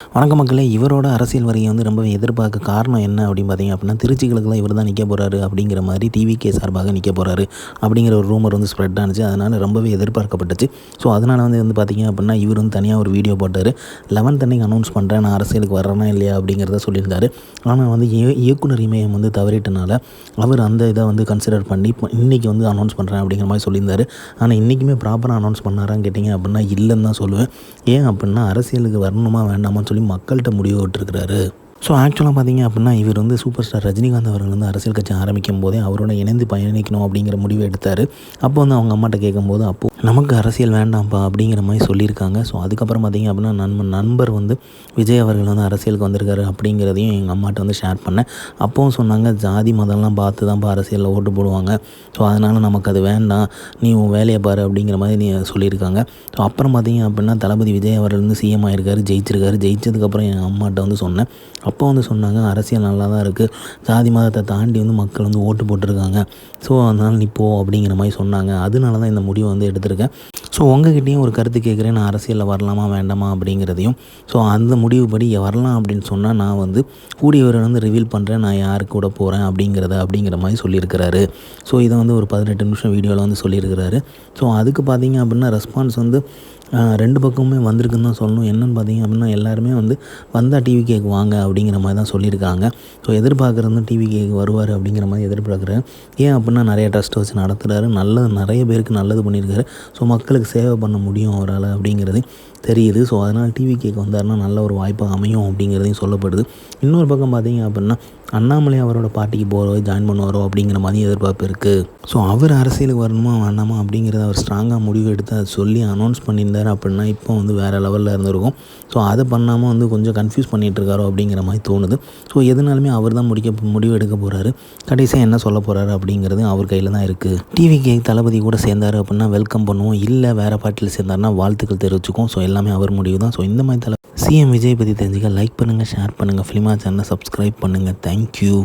வணக்கம் மக்களே. இவரோட அரசியல் வருகையை ரொம்பவே எதிர்பார்க்க காரணம் என்ன அப்படின்னு பார்த்தீங்க அப்படின்னா, திருச்சி கிழக்குல இவர் தான் நிற்க போகிறாரு அப்படிங்கிற மாதிரி டிவிகே சார்பாக நிற்க போகிறாரு அப்படிங்கிற ஒரு ரூமர் ஸ்ப்ரெட் ஆனுச்சு. அதனால் ரொம்பவே எதிர்பார்க்கப்பட்டுச்சு. ஸோ அதனால் பார்த்தீங்க அப்படின்னா, இவர் தனியாக ஒரு வீடியோ போட்டார். 11th அன்னைக்கு அனௌன்ஸ் பண்ணுறேன், நான் அரசியலுக்கு வர்றேனா இல்லையா அப்படிங்கிறத சொல்லியிருந்தார். ஆனால் இயக்குனர் இமயம் தவறிட்டனால அவர் அந்த இதை கன்சிடர் பண்ணி இன்றைக்கி அனௌன்ஸ் பண்ணுறேன் அப்படிங்கிற மாதிரி சொல்லியிருந்தார். ஆனால் இன்றைக்குமே ப்ராப்பராக அனௌன்ஸ் பண்ணாரான்னு கேட்டிங்க அப்படின்னா இல்லைன்னு தான் சொல்லுவேன். ஏன் அப்படின்னா, அரசியலுக்கு வரணுமா வேண்டாமான்னு சொல்லி மக்கள்கிட்ட முடிவு விட்டுருக்கிறாரு. ஸோ ஆக்சுவலாக பார்த்தீங்க அப்படின்னா, இவர் சூப்பர் ஸ்டார் ரஜினிகாந்த் அவர்கள் அரசியல் கட்சி ஆரம்பிக்கும் போதே அவரோட இணைந்து பயணிக்கணும் அப்படிங்கிற முடிவை எடுத்தார். அப்போ அவங்க அம்மாட்ட கேட்கும்போது, அப்போது நமக்கு அரசியல் வேண்டாம்ப்பா அப்படிங்கிற மாதிரி சொல்லியிருக்காங்க. ஸோ அதுக்கப்புறம் பார்த்தீங்க அப்படின்னா, நண்பர் விஜய் அவர்கள் அரசியலுக்கு வந்திருக்காரு அப்படிங்கிறதையும் எங்கள் அம்மாட்ட ஷேர் பண்ணேன். அப்போவும் சொன்னாங்க, ஜாதி மதம்லாம் பார்த்து தான்ப்பா அரசியலில் ஓட்டு போடுவாங்க. ஸோ அதனால் நமக்கு அது வேண்டாம், நீ உன் வேலையை பாரு அப்படிங்கிற மாதிரி நீ சொல்லியிருக்காங்க. ஸோ அப்புறம் பார்த்தீங்க அப்படின்னா, தளபதி விஜய் அவர்கள் சிஎம் ஆகிருக்காரு, ஜெயிச்சிருக்காரு. ஜெயிச்சதுக்கப்புறம் எங்கள் அம்மாட்ட சொன்னேன். அப்போ சொன்னாங்க, அரசியல் நல்லா தான் இருக்குது, ஜாதி மதத்தை தாண்டி மக்கள் ஓட்டு போட்டிருக்காங்க. ஸோ அதனால் நீ போ அப்படிங்கிற மாதிரி சொன்னாங்க. அதனால தான் இந்த முடிவை எடுத்திருக்கேன். ஸோ உங்ககிட்டையும் ஒரு கருத்து கேட்குறேன், நான் அரசியலில் வரலாமா வேண்டாமா அப்படிங்கிறதையும். ஸோ அந்த முடிவுபடி வரலாம் அப்படின்னு சொன்னால் நான் கூடியவரை ரிவீல் பண்ணுறேன், நான் யார் கூட போகிறேன் அப்படிங்கிற மாதிரி சொல்லியிருக்கிறாரு. ஸோ இதை ஒரு 18 நிமிஷம் வீடியோவில் சொல்லியிருக்கிறாரு. ஸோ அதுக்கு பார்த்தீங்க அப்படின்னா ரெஸ்பான்ஸ் 2 பக்கமுமே வந்திருக்குன்னு தான் சொல்லணும். என்னென்னு பார்த்தீங்க அப்படின்னா, எல்லாருமே வந்தால் டிவிகேக்கு வாங்க அப்படிங்கிற மாதிரி தான் சொல்லியிருக்காங்க. ஸோ எதிர்பார்க்குறது டிவிகேக்கு வருவார் அப்படிங்கிற மாதிரி எதிர்பார்க்குறேன். ஏன் அப்படின்னா, நிறைய ட்ரஸ்ட் வச்சு நடத்துகிறாரு, நிறைய பேருக்கு நல்லது பண்ணியிருக்காரு. ஸோ மக்களுக்கு சேவை பண்ண முடியும் அவரால் அப்படிங்கிறது தெரியுது. ஸோ அதனால் டிவிகேக்கு வந்தாருன்னா நல்ல ஒரு வாய்ப்பாக அமையும் அப்படிங்கிறதையும் சொல்லப்படுது. இன்னொரு பக்கம் பார்த்தீங்க அப்படின்னா, அண்ணாமலை அவரோட பார்ட்டிக்கு ஜாயின் பண்ணுவாரோ அப்படிங்கிற மாதிரி எதிர்பார்ப்பு இருக்குது. ஸோ அவர் அரசியலுக்கு வரணுமா வேண்டாமா அப்படிங்கிறத அவர் ஸ்ட்ராங்காக முடிவு எடுத்து அதை சொல்லி அனௌன்ஸ் பண்ணியிருந்தார் அப்படின்னா இப்போ வேறு லெவலில் இருந்திருக்கும். ஸோ அதை பண்ணாமல் கொஞ்சம் கன்ஃபியூஸ் பண்ணிகிட்ருக்காரோ அப்படிங்கிற மாதிரி தோணுது. ஸோ எதுனாலுமே அவர் தான் முடிவு எடுக்க போகிறாரு. கடைசியாக என்ன சொல்ல போகிறாரு அப்படிங்கிறது அவர் கையில் தான் இருக்குது. டிவிகே தளபதி கூட சேர்ந்தார் அப்படின்னா வெல்கம் பண்ணுவோம், இல்லை வேறு பார்ட்டியில் சேர்ந்தாருன்னா வாழ்த்துக்கள் தெரிவிச்சுக்கும். ஸோ எல்லாமே அவர் முடிவு தான். ஸோ இந்த மாதிரி சிஎம் விஜய் பற்றி தெரிஞ்சுக்க லைக் பண்ணுங்கள், ஷேர் பண்ணுங்கள், ஃபிலிமா சேனலை சப்ஸ்கிரைப் பண்ணுங்கள். தேங்க்யூ.